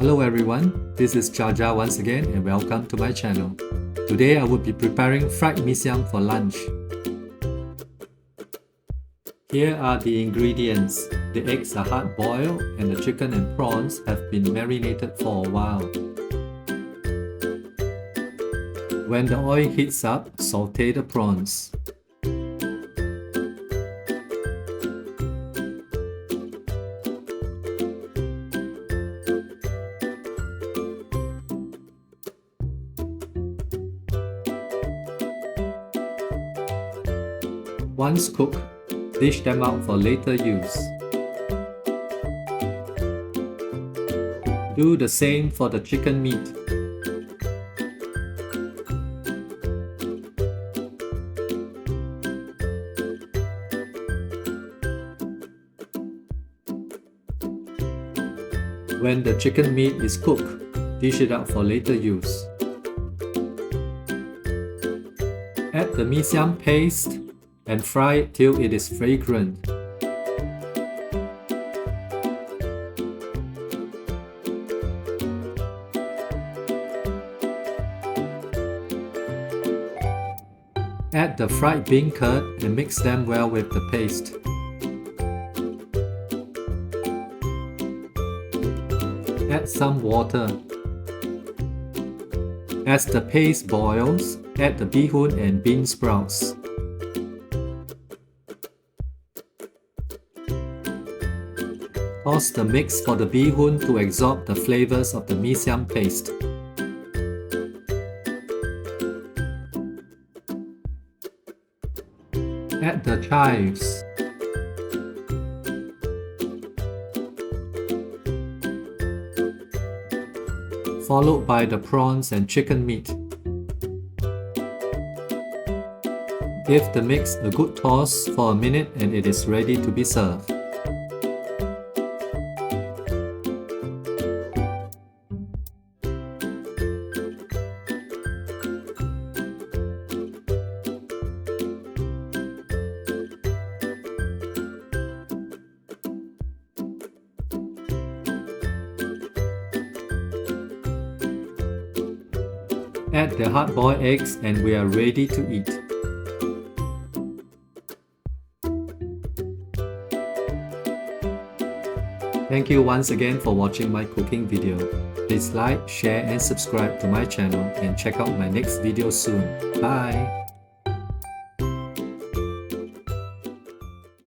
Hello everyone, this is Jarjar once again and welcome to my channel. Today I will be preparing fried mee siam for lunch. Here are the ingredients. The eggs are hard boiled and the chicken and prawns have been marinated for a while. When the oil heats up, sauté the prawns. Once cooked, dish them out for later use. Do the same for the chicken meat. When the chicken meat is cooked, dish it out for later use. Add the mee siam paste and fry it till it is fragrant. Add the fried bean curd and mix them well with the paste. Add some water. As the paste boils, add the bihun and bean sprouts. Toss the mix for the bihun to absorb the flavors of the mee siam paste. Add the chives. Followed by the prawns and chicken meat. Give the mix a good toss for a minute and it is ready to be served. Add the hard-boiled eggs and we are ready to eat. Thank you once again for watching my cooking video. Please like, share and subscribe to my channel and check out my next video soon. Bye!